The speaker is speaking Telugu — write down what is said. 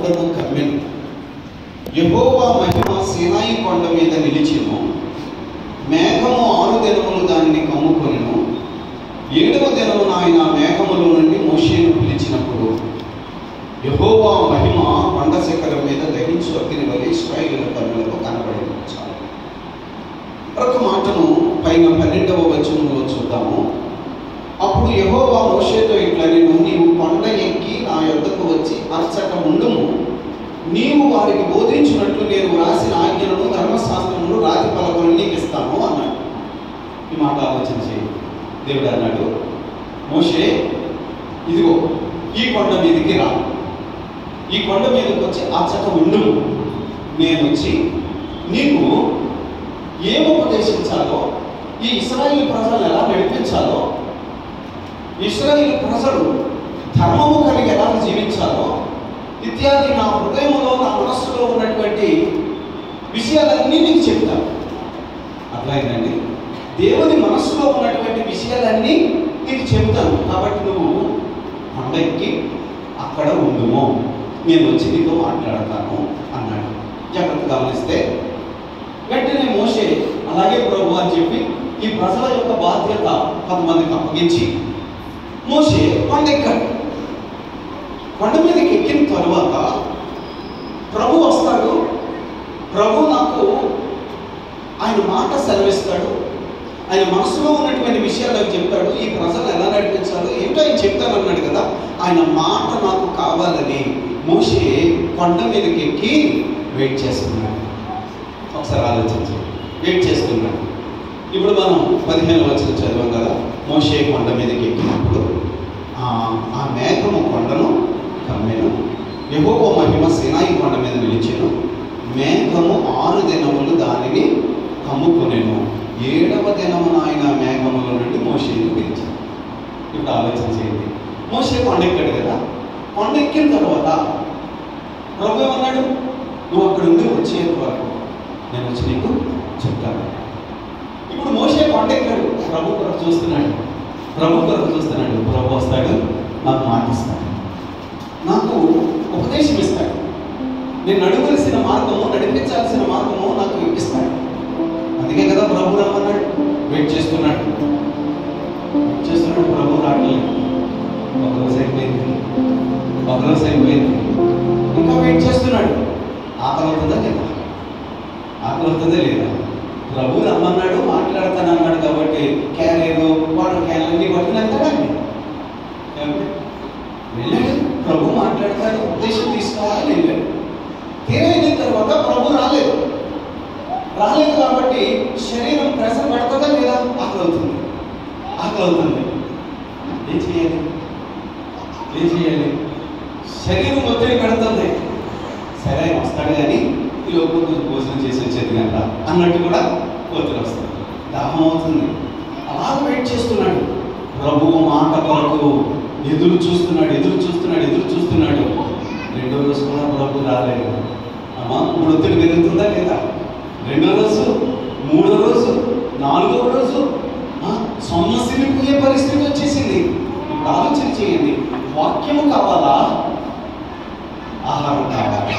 కొండను కమ్మెను. యెహోవా మహిమ సీనాయి కొండ మీద నిలిచెను. మేఘము 6 దినములు దానిని కమ్ముకొనెను. 7వ దినమున ఆయన మేఘములో నుండి మోషేను పిలిచినప్పుడు యెహోవా మహిమ కొండ శిఖరం మీద దహించు అగ్ని వలె ఇశ్రాయేలు కన్నులకు కనబడింది. మరొక మాటను పైన 12వ వచనంలో చూద్దాము. అప్పుడు యెహోవా మోషేతో ఇట్లనెను, నీవు కొండ ఎక్కి నా యొద్దకు వచ్చి అచ్చట ఉండుము. నీవు వారికి బోధించినట్లు నేను వ్రాసిన ఆజ్ఞలను ధర్మశాస్త్రమును రాతి పలకలను నీకు ఇస్తాను అన్నాడు. ఈ మాట ఆలోచన చేయి. దేవుడు అన్నాడు, మోషే ఇదిగో ఈ కొండ మీదకి రా, ఈ కొండ మీదకి వచ్చి అచ్చట ఉండుము. నేను వచ్చి నీకు ఏం ఉపదేశించాలో, ఈ ఇశ్రాయేలు ప్రజలను ఎలా నడిపించాలో, ఇశ్రాయేలు ప్రజలు ధర్మము కలిగి ఎలా జీవించాలో ఇత్యాది నా హృదయంలో నా మనస్సులో ఉన్నటువంటి విషయాలన్నీ నీకు చెప్తాను. అర్థమైందండి? దేవుని మనస్సులో ఉన్నటువంటి విషయాలన్నీ నీకు చెప్తాను. కాబట్టి నువ్వు కొండెక్కి అక్కడ ఉండుము, నేను వచ్చి నీతో మాట్లాడతాను అన్నాడు. జాగ్రత్తగా గమనిస్తే వెంటనే మోషే అలాగే ప్రభు అని చెప్పి ఈ ప్రజల యొక్క బాధ్యత కొంతమందికి అప్పగించి మోషే కొండెక్కాడు. కొండ మీదకి ఎక్కిన తరువాత ప్రభు వస్తాడు. ప్రభు నాకు ఆయన మాట సెలవిస్తాడు. ఆయన మనసులో ఉన్నటువంటి విషయాలు అవి చెప్తాడు. ఈ ప్రజలు ఎలా నడిపించాలో ఏంటో ఆయన చెప్తానన్నాడు కదా. ఆయన మాట నాకు కావాలని మోషే కొండ మీదకి ఎక్కి వెయిట్ చేస్తున్నాడు. ఒకసారి ఆలోచించి వెయిట్ చేస్తున్నాడు. ఇప్పుడు మనం 15వ వచనం చదివాం కదా. మోషే కొండ మీదకి ఎక్కినప్పుడు ఆ మేఘము కొండను కమ్మెను. యెహోవా మహిమ సీనాయి కొండ మీద నిలిచెను. మేఘము 6 దినములు దానిని కమ్ముకొనెను. 7వ దినమున ఆయన మేఘముల నుండి మోషేను పిలిచాడు. ఇప్పుడు ఆలోచన చేయండి. మోషే కొండెక్కాడు కదా. కొండెక్కిన తర్వాత ప్రభు ఏమన్నాడు, నువ్వు అక్కడ ఉండి వచ్చేంత వరకు నేను వచ్చి నీకు చెప్తాను. ఇప్పుడు మోషే కొండెక్కాడు. ప్రభు కొరకు చూస్తున్నాడు. ప్రభు వస్తాడు, నాకు మాట ఇస్తాడు, నాకు ఉపదేశం ఇస్తాడు, నేను నడవలసిన మార్గము, నడిపించాల్సిన మార్గము నాకు ఇప్పిస్తాడు. అందుకే కదా ప్రభు రమ్మన్నాడు. వెయిట్ చేస్తున్నాడు. ప్రభు రావట్లేదు. ఒకరోజు అయిపోయింది, ఇంకా వెయిట్ చేస్తున్నాడు. ఆకలి అవుతుందా లేదా? ప్రభు రమ్మన్నాడు, మాట్లాడతాను అన్నాడు. కాబట్టి క్యారియర్లు, వాటర్ క్యాన్లు అన్నీ పట్టుకుని వెళ్ళాడు. ప్రభు మాట్లాడతాడు, ఉద్దేశం తీసుకోవాలని వెళ్ళాడు. తీరైన తర్వాత ప్రభు రాలేదు కాబట్టి శరీరం ప్రెషర్ పడుతుందా లేదా? ఆకలి అవుతుంది. ఏం చేయాలి? శరీరం ఒత్తిడి పెడుతుంది. సరే ఆయన వస్తాడు కానీ ఈ లోపల కొంచెం భోజనం చేసి వచ్చేది కనుక అన్నట్టు కూడా ఒత్తిడి వస్తుంది. దాహం అవుతుంది. అలా వెయిట్ చేస్తున్నాడు. ప్రభువు మాట కొరకు ఎదురు చూస్తున్నాడు. 2వ రోజు కూడా ప్రభు రాలేదు. అమ్మా, ఇప్పుడు ఒత్తిడి పెరుగుతుందా లేదా? 2వ రోజు, 3వ రోజు, 4వ రోజు సొమ్మసిల్లిపోయే పరిస్థితి వచ్చేసింది. ఇప్పుడు ఆలోచన చేయండి. వాక్యము కావాలా, ఆహారం కావాలా?